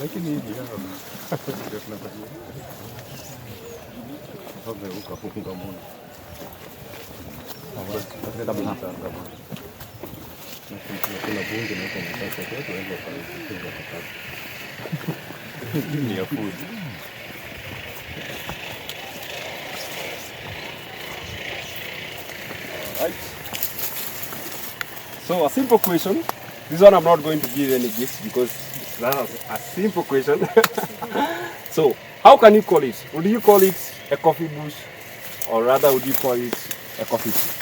lakini hivi hao ndio tunapatia hapo ukafunga mbona hapo tunataka bila tanga bwana na kuna bunge na huko mtasa kwetu hapo pale kufunga pakati ni ya food. Right. So a simple question. This one I'm not going to give any gifts because that's a simple question. So how can you call it? Would you call it a coffee bush, or rather would you call it a coffee tree?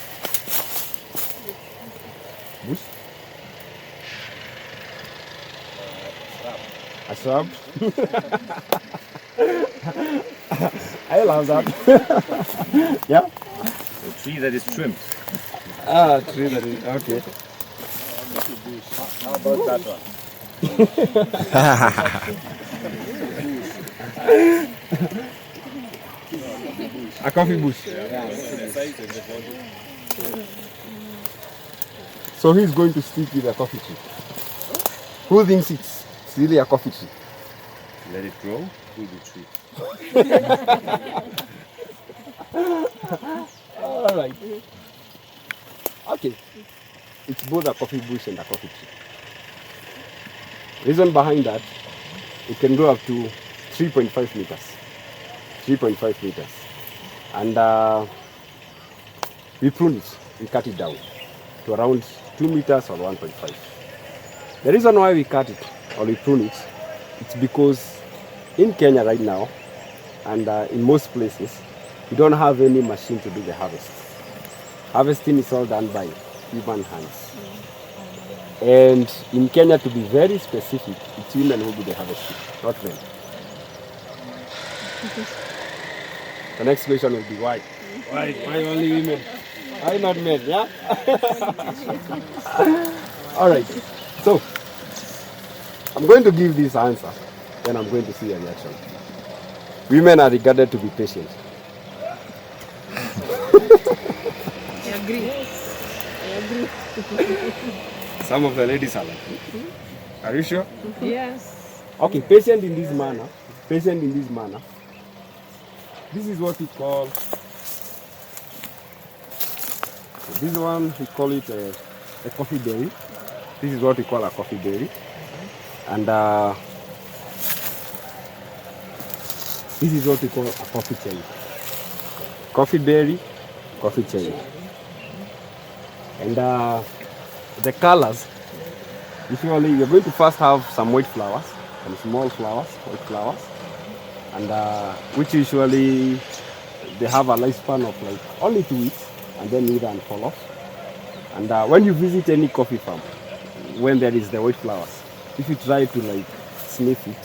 Bush? A shrub? I love that. Yeah? A tree that is trimmed. Ah, tree that is, okay. How about that one? A coffee bush. So he's going to stick with a coffee tree. Who thinks it's really a coffee tree? Let it grow through the tree. All right. Okay. It's both a coffee bush and a coffee tree. Reason behind that, it can go up to 3.5 meters. 3.5 meters. And we prune it, we cut it down to around 2 meters or 1.5. The reason why we cut it or we prune it, it's because in Kenya right now, and in most places, we don't have any machine to do the harvest. Harvesting is all done by human hands. And in Kenya, to be very specific, it's women who do the harvesting, not men. The next question will be why? Why only women? Why not men? Yeah? All right. So, I'm going to give this answer, then I'm going to see a reaction. Women are regarded to be patient. I agree. I agree. Some of the ladies are like, are you sure? Yes. Okay, patient in this manner. Patient in this manner. This is what we call, this one we call it a coffee berry. This is what we call a coffee berry. And this is what we call a coffee cherry. Coffee berry, coffee cherry. And the colors, usually you're going to first have some white flowers, some small flowers, white flowers, and which usually they have a lifespan of like only 2 weeks, and then wither and fall off. And when you visit any coffee farm, when there is the white flowers, if you try to like sniff it,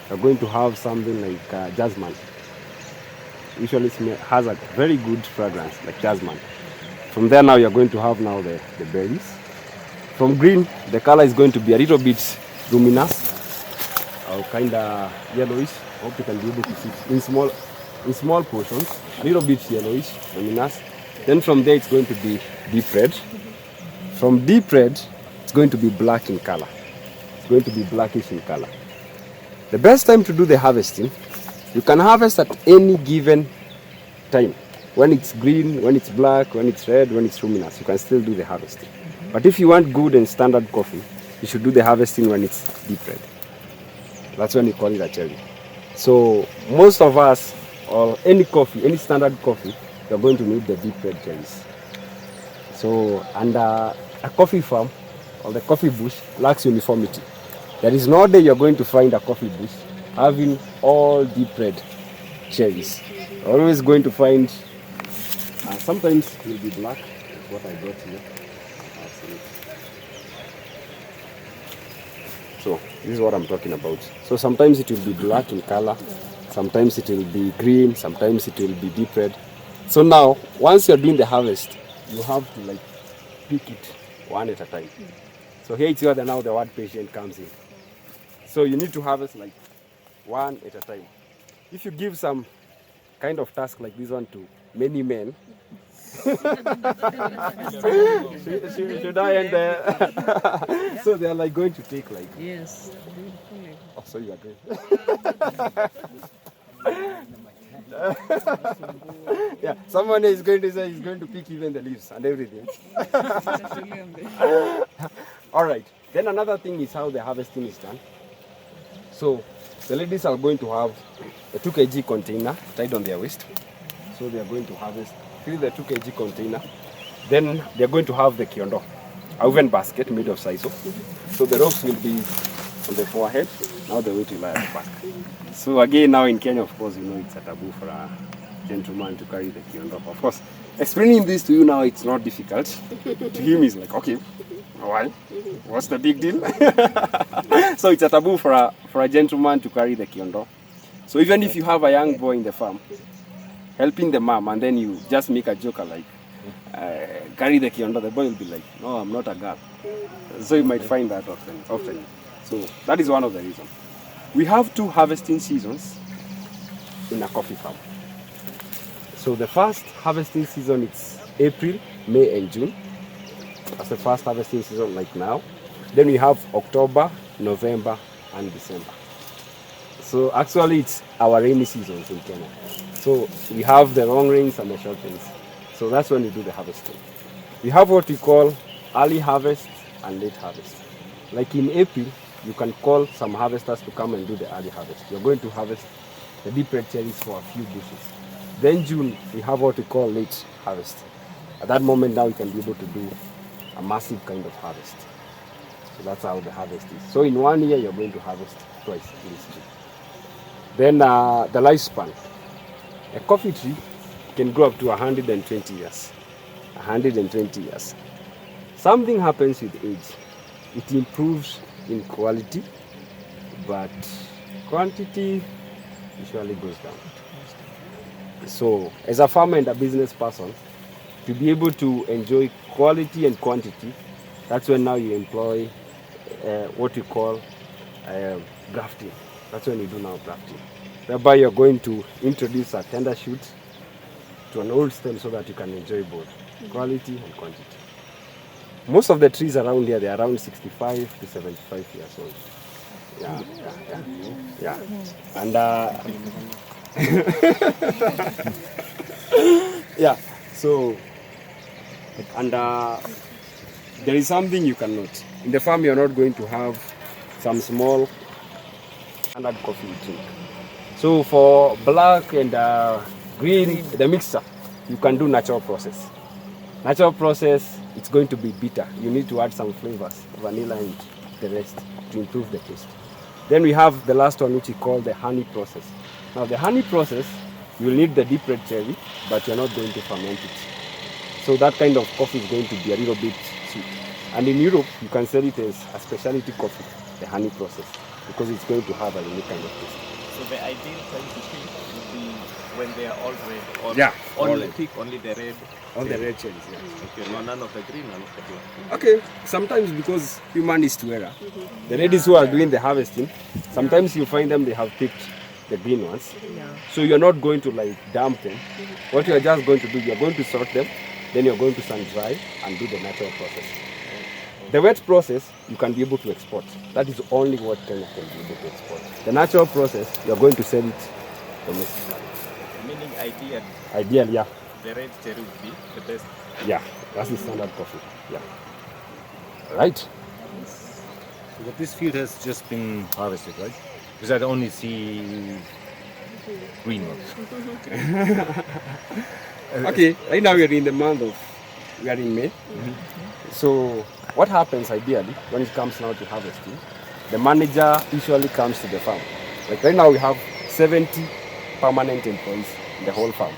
you're going to have something like jasmine. Usually has a very good fragrance like jasmine. From there now you're going to have now the berries. From green, the color is going to be a little bit luminous or kind of yellowish. I hope you can be able to see in small portions, a little bit yellowish, luminous. Then from there it's going to be deep red. From deep red, it's going to be black in color. It's going to be blackish in color. The best time to do the harvesting, you can harvest at any given time. When it's green, when it's black, when it's red, when it's luminous, you can still do the harvesting. But if you want good and standard coffee, you should do the harvesting when it's deep red. That's when you call it a cherry. So most of us, or any coffee, any standard coffee, you're going to need the deep red cherries. So, and a coffee farm or the coffee bush lacks uniformity. There is no day you're going to find a coffee bush having all deep red cherries. You're always going to find, sometimes it will be black, like what I got here. So this is what I'm talking about. So sometimes it will be black in color, sometimes it will be green, sometimes it will be deep red. So now, once you're doing the harvest, you have to like pick it one at a time. So here it's where now the word patient comes in. So you need to harvest like one at a time. If you give some kind of task like this one to many men, should I end there? So they are like going to take like. Yes. Oh, so you agree. Yeah, someone is going to say he's going to pick even the leaves and everything. All right. Then another thing is how the harvesting is done. So the ladies are going to have a 2 kg container tied on their waist. So they are going to harvest, fill the 2 kg container. Then they are going to have the kiondo, a woven basket made of sisal. So the ropes will be on the forehead. Now the weight will lie at the back. So again, now in Kenya, of course, you know it's a taboo for a gentleman to carry the kiondo. Of course, explaining this to you now, it's not difficult. To him, it's like, okay, why? What's the big deal? So it's a taboo for a gentleman to carry the kiondo. So even if you have a young boy in the farm, helping the mom, and then you just make a joke like, carry the kiondo, the boy will be like, no, I'm not a girl. So you might find that often. So that is one of the reasons. We have 2 harvesting seasons in a coffee farm. So the first harvesting season is April, May and June. That's the first harvesting season like now. Then we have October, November and December. So actually it's our rainy seasons in Kenya. So we have the long rains and the short rains. So that's when we do the harvesting. We have what we call early harvest and late harvest. Like in April, you can call some harvesters to come and do the early harvest. You're going to harvest the deep red cherries for a few bushes. Then June, we have what we call late harvest. At that moment now, you can be able to do a massive kind of harvest. So that's how the harvest is. So in 1 year, you're going to harvest twice in this tree. Then the lifespan. A coffee tree can grow up to 120 years. 120 years. Something happens with age. It improves in quality, but quantity usually goes down. So as a farmer and a business person, to be able to enjoy quality and quantity, that's when now you employ what we call grafting. That's when you do now grafting. Whereby you're going to introduce a tender shoot to an old stem so that you can enjoy both quality and quantity. Most of the trees around here, they're around 65 to 75 years old. Yeah. And yeah, so, and there is something you can note. In the farm, you're not going to have some small standard coffee you drink. So for black and green, the mixture, you can do natural process. Natural process, it's going to be bitter. You need to add some flavors, vanilla and the rest, to improve the taste. Then we have the last one, which we call the honey process. Now the honey process, you'll need the deep red cherry, but you're not going to ferment it. So that kind of coffee is going to be a little bit sweet. And in Europe, you can sell it as a specialty coffee, the honey process, because it's going to have a unique kind of taste. So the ideal time to pick would be when they are all red. Or Yeah, only all pick only the red. All the red cherries, yeah. Okay, no, none of the green, none of the black. Okay, sometimes because human is to error, the ladies who are doing the harvesting, sometimes you find them, they have picked the green ones. So you're not going to like dump them. What you're just going to do, you're going to sort them, then you're going to sun dry and do the natural process. The wet process, you can be able to export. That is only what Kenya can be able to export. The natural process, you're going to sell it domestically. Meaning Ideal, yeah. the red cherry would be the best. Yeah, that's the standard coffee. Yeah. Right. So but this field has just been harvested, right? Because I only see green ones. Okay, right now we are in the month of, we are in May. So what happens ideally when it comes now to harvesting, the manager usually comes to the farm. Like right now we have 70 permanent employees in the whole farm.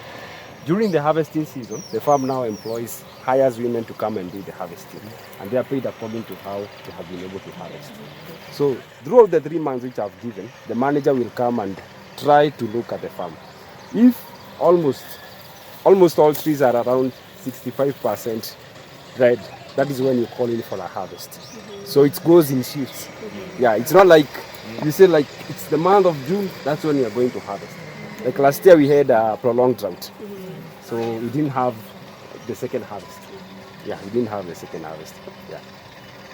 During the harvesting season, the farm now hires women to come and do the harvesting. And they are paid according to how they have been able to harvest. So throughout the 3 months which I've given, the manager will come and try to look at the farm. If almost all trees are around 65% red, that is when you call in for a harvest. So it goes in shifts. Yeah, it's not like you say like it's the month of June, that's when you're going to harvest. Like last year we had a prolonged drought. So we didn't have the second harvest. Yeah, we didn't have the second harvest. Yeah.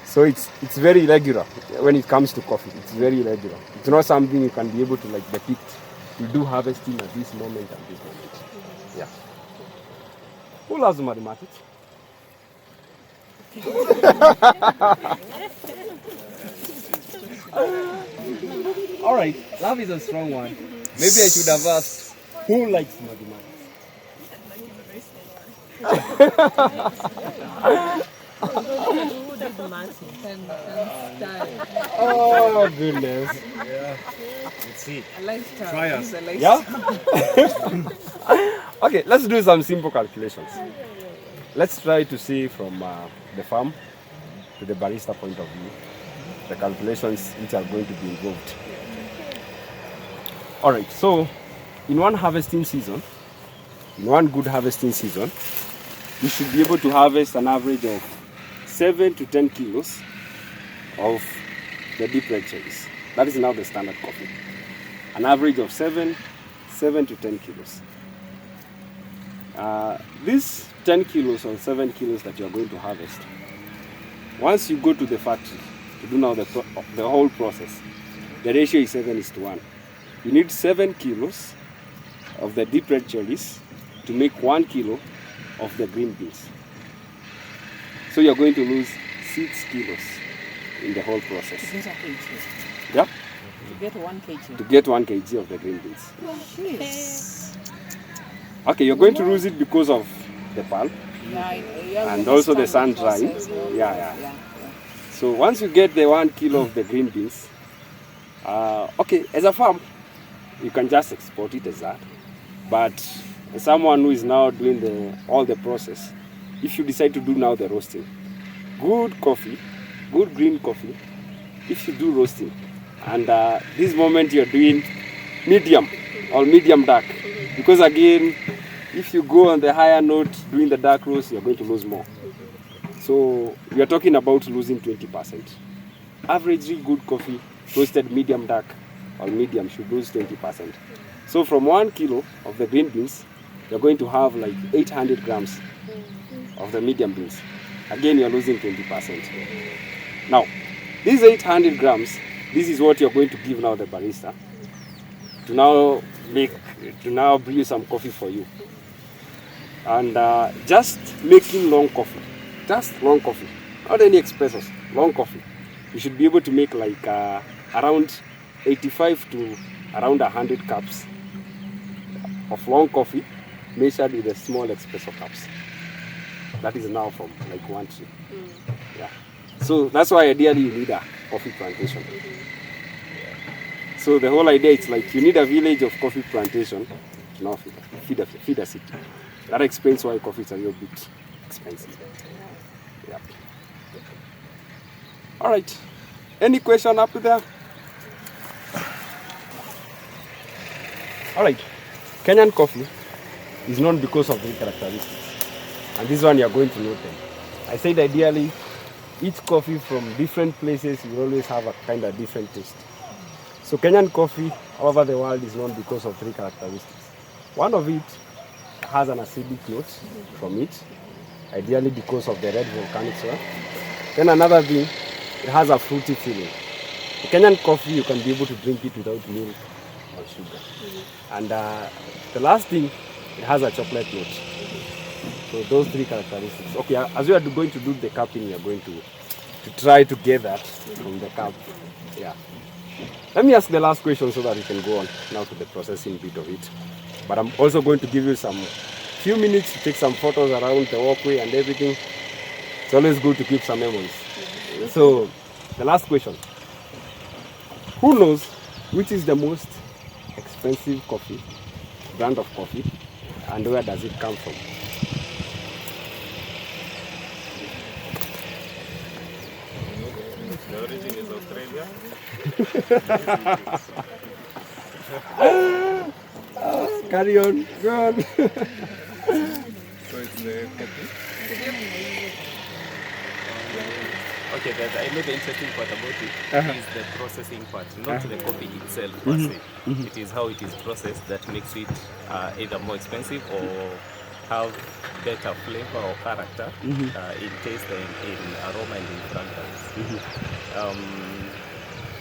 So it's very regular when it comes to coffee. It's very regular. It's not something you can be able to like depict. You do harvesting at this moment and this moment. Yeah. Who loves mathematics? All right, love is a strong one. Maybe I should have asked who likes mathematics. Who did math can start. Oh goodness. Let's see. A lifestyle. Try us. It's a lifestyle. Yeah? Okay, let's do some simple calculations. Let's try to see from the farm to the barista point of view the calculations which are going to be involved. All right, so in one harvesting season, in one good harvesting season, you should be able to harvest an average of 7 to 10 kilos of the deep red cherries. That is now the standard coffee. An average of 7 to 10 kilos. These 10 kilos or 7 kilos that you are going to harvest, once you go to the factory to do now the whole process, the ratio is 7:1. You need 7 kilos of the deep red cherries to make 1 kilo of the green beans. So you're going to lose 6 kilos in the whole process. To get a kg. Yeah? To get 1 kg. To get 1 kg of the green beans. Yes. Okay, you're going to lose it because of the pulp and also the sun drying. Yeah. So once you get the 1 kilo of the green beans, okay, as a farm, you can just export it as that. But as someone who is now doing all the process, if you decide to do now the roasting, good coffee, good green coffee, if you do roasting, and this moment you're doing medium or medium dark, because again, if you go on the higher note doing the dark roast, you're going to lose more. So we are talking about losing 20%. Averagely good coffee, roasted medium dark or medium, should lose 20%. So from 1 kilo of the green beans, you're going to have like 800 grams of the medium beans. Again, you're losing 20%. Now, these 800 grams, this is what you're going to give now the barista to now brew some coffee for you. And just making long coffee, just long coffee, not any espressos, long coffee. You should be able to make like around 85 to around 100 cups of long coffee measured with the small espresso cups. That is now from like 1 tree. Yeah. So that's why ideally you need a coffee plantation. So the whole idea is like you need a village of coffee plantation to now feed a city. That explains why coffee is a little bit expensive. Yeah. All right. Any question up there? All right. Kenyan coffee is known because of the characteristics. And this one you are going to note them. I said ideally, each coffee from different places will always have a kind of different taste. So Kenyan coffee all over the world is known because of 3 characteristics. One of it has an acidic note from it, ideally because of the red volcanic soil. Then another thing, it has a fruity feeling. The Kenyan coffee, you can be able to drink it without milk or sugar. And the last thing, it has a chocolate note. So those 3 characteristics. Okay, as we are going to do the cupping, we are going to try to get that from the cup. Yeah. Let me ask the last question so that we can go on now to the processing bit of it. But I'm also going to give you some few minutes to take some photos around the walkway and everything. It's always good to keep some memories. So the last question. Who knows which is the most expensive coffee, brand of coffee, and where does it come from? The origin is Australia. Carry on, go on. So it's the coffee. Okay, I know the interesting part about it is the processing part, not the coffee itself per se. It is how it is processed that makes it either more expensive or have better flavor or character in taste and in aroma and in fragrance.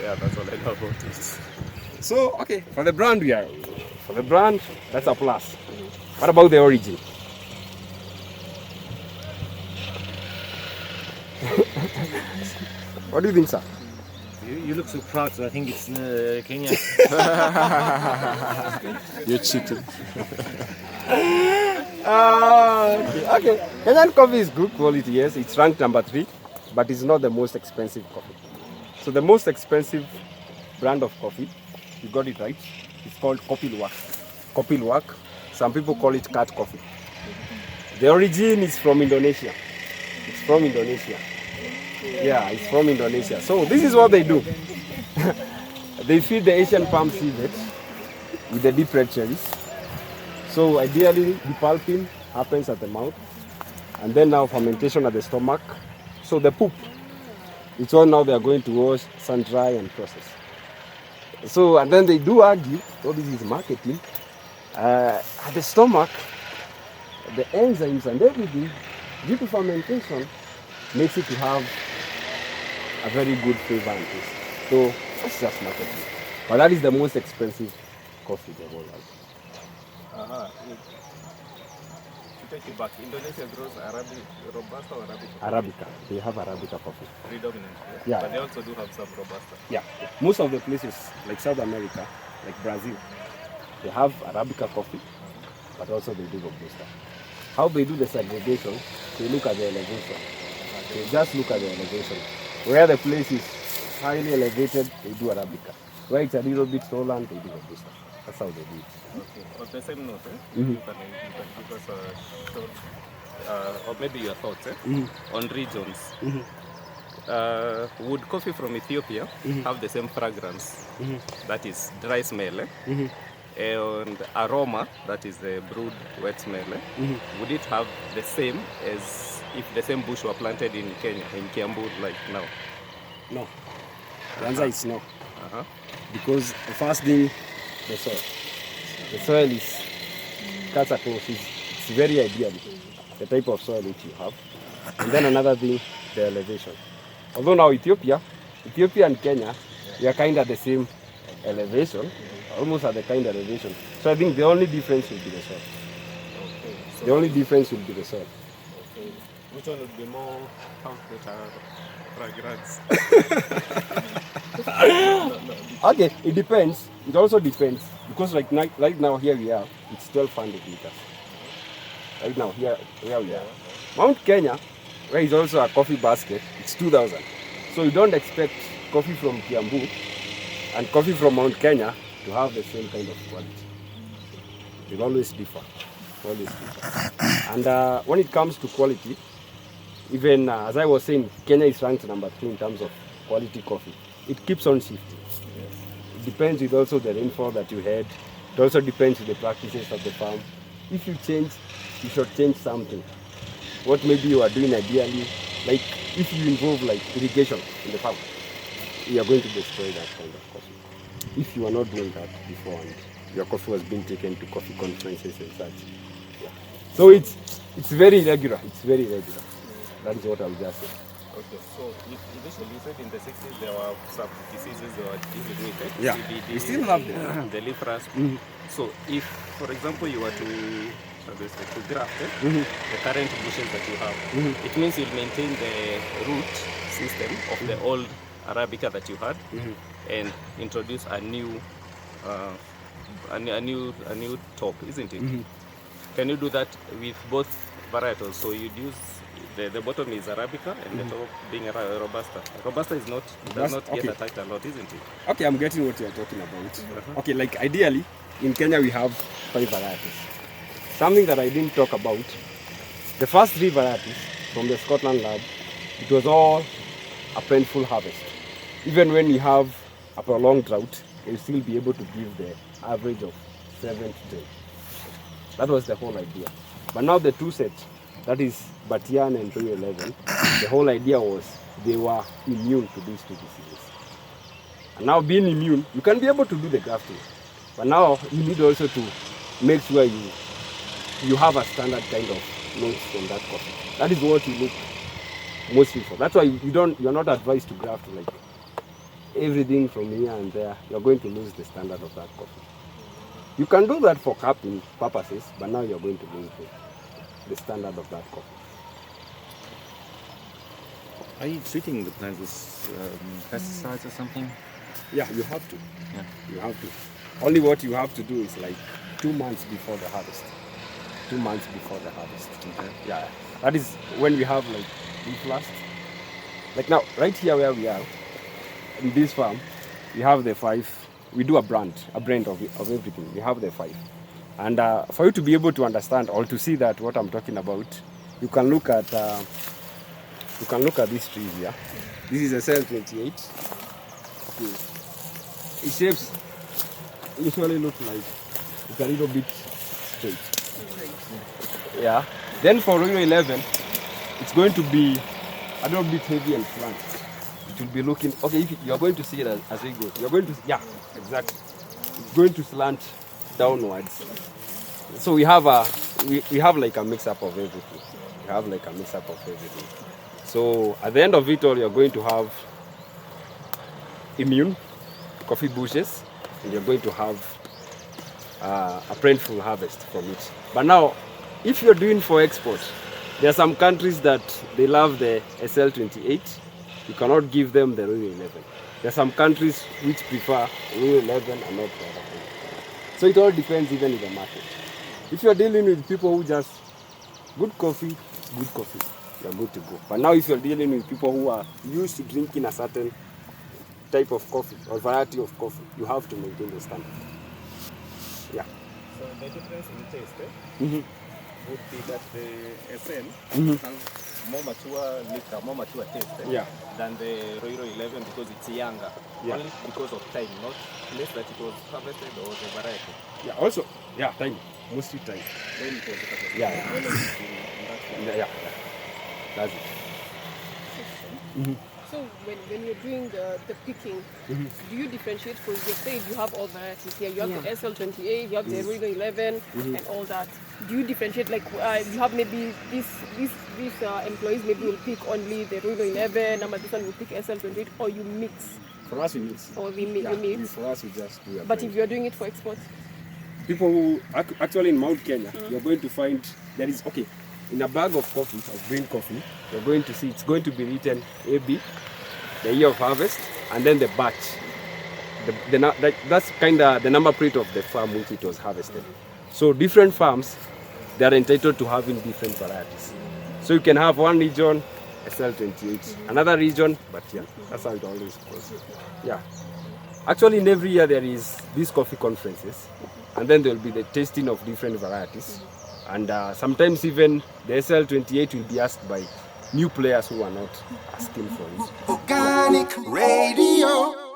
Yeah, that's all I know about it. So, okay, for the brand, that's a plus. What about the origin? What do you think, sir? You look so proud, so I think it's Kenya. You're cheating. Okay. Kenyan coffee is good quality, yes. It's ranked number 3, but it's not the most expensive coffee. So the most expensive brand of coffee, you got it right, it's called Kopilwak. Kopilwak. Some people call it cat coffee. The origin is from Indonesia. It's from Indonesia. Yeah, it's from Indonesia. So this is what they do. They feed the Asian palm civet with the deep red cherries. So ideally, the pulping happens at the mouth, and then now fermentation at the stomach. So the poop, it's all now they are going to wash, sun dry, and process. So, and then they do argue, oh, this is marketing, at the stomach, the enzymes and everything, due to fermentation, makes it to have a very good flavor and taste. So that's just marketing. But that is the most expensive coffee they all have. To take it back, Indonesia grows Robusta or Arabica? Arabica. They have Arabica coffee. Predominant, Yeah. But they also do have some Robusta. Yeah. Most of the places, like South America, like Brazil, they have Arabica coffee, but also they do Robusta. How they do the segregation, they look at the elevation. They just look at the elevation. Where the place is highly elevated, they do Arabica. Where it's a little bit taller, they do Robusta. That's how they do it. Okay. On the same note, Mhm. you can give us a short, or maybe your thoughts on regions. Would coffee from Ethiopia have the same fragrance, that is dry smell, and aroma, that is the brewed wet smell? Would it have the same as if the same bush were planted in Kenya, in Kiambu, like now? No. The answer is no. Uh-huh. Because the first thing, the soil. The soil is cuts across. It's very ideal, the type of soil which you have. And then another thing, the elevation. Although now Ethiopia and Kenya, we are kind of the same elevation, almost at the kind of elevation. So I think the only difference will be the soil. Okay. So The only difference will be the soil. okay. Which one would be more better fragrance? Okay, it depends. It also depends because right now here we are, it's 1,200 meters. Right now here we are. Mount Kenya, where is also a coffee basket, it's 2,000. So you don't expect coffee from Kiambu and coffee from Mount Kenya to have the same kind of quality. They'll always differ. And when it comes to quality, even as I was saying, Kenya is ranked number 3 in terms of quality coffee. It keeps on shifting. It depends with also the rainfall that you had. It also depends with the practices of the farm. If you change, you should change something. What maybe you are doing ideally, like if you involve like irrigation in the farm, you are going to destroy that kind of coffee. If you are not doing that before and your coffee was being taken to coffee conferences and such. Yeah. So it's very irregular. That is what I'll just say. Okay, so initially you said in the 60s there were some diseases that were dealing with it. Yeah, CBD, we still have them. the leaf rust. So if, for example, you were to graft the current bushes that you have, it means you'll maintain the root system of the old Arabica that you had and introduce a new top, isn't it? Can you do that with both varietals? So you'd use the bottom is Arabica and the top being Robusta. Robusta does not get attacked a lot, isn't it? Okay, I'm getting what you're talking about. Okay, like ideally, in Kenya we have 5 varieties. Something that I didn't talk about, the first 3 varieties from the Scotland lab, it was all a plentiful harvest. Even when you have a prolonged drought, you'll still be able to give the average of 7 to 10. That was the whole idea. But now the 2 sets, that is Batian and 2011, the whole idea was they were immune to these 2 diseases. And now being immune, you can be able to do the grafting. But now you need also to make sure you you have a standard kind of notes from that coffee. That is what you look mostly for. That's why you're not advised to graft like everything from here and there. You're going to lose the standard of that coffee. You can do that for cupping purposes, but now you're going to lose the standard of that coffee. Are you treating the plant with pesticides or something? Yeah, you have to. Yeah. You have to. Only what you have to do is like 2 months before the harvest. 2 months before the harvest. Okay. Yeah. That is when we have like leaf last. Like now, right here where we are, in this farm, we have the 5. We do a brand of everything. We have the 5. And for you to be able to understand or to see that what I'm talking about, you can look at these trees here. This is a cell 28. Okay. Its shapes usually look like it's a little bit straight. Yeah. Then for Royal 11, it's going to be a little bit heavy and flat. It will be looking, okay, if you're going to see it as it goes. You're going to, yeah, exactly. It's going to slant downwards. So we have like a mix-up of everything. We have like a mix-up of everything. So at the end of it all, you're going to have immune coffee bushes, and you're going to have a plentiful harvest from it. But now, if you're doing for export, there are some countries that they love the SL28. You cannot give them the Royal 11. There are some countries which prefer Royal 11 and not the other thing. So it all depends even in the market. If you're dealing with people who just good coffee, you're good to go. But now if you're dealing with people who are used to drinking a certain type of coffee or variety of coffee, you have to maintain the standard. Yeah. So the difference in taste Mm-hmm. would be that the SL Mhm. has more mature liquor, more mature taste Yeah. than the Royal 11 because it's younger. Yeah. Only because of time, not less that it was harvested or the variety. Yeah. Also, yeah, time. Mostly time. When it was harvested. Yeah, yeah. When it was in that form. Yeah. That's it. So when you're doing the picking, do you differentiate? For you said you have all varieties here. You have the SL28, you have the Royal 11, and all that. Do you differentiate? Like you have maybe these employees maybe will pick only the Royal 11, and this one will pick SL28, or you mix? For us, we mix. Or we mix. For us, we just do But if you're doing it for export, people who actually in Mount Kenya, you're going to find there is in a bag of coffee, of green coffee, you're going to see it's going to be written AB, the year of harvest, and then the batch. That's kind of the number plate of the farm which it was harvested. So different farms, they are entitled to having different varieties. So you can have one region SL28, another region, but yeah, that's how it always goes. Yeah. Actually, in every year there is these coffee conferences, and then there will be the tasting of different varieties. And sometimes even the SL28 will be asked by new players who are not asking for it. Organic Radio.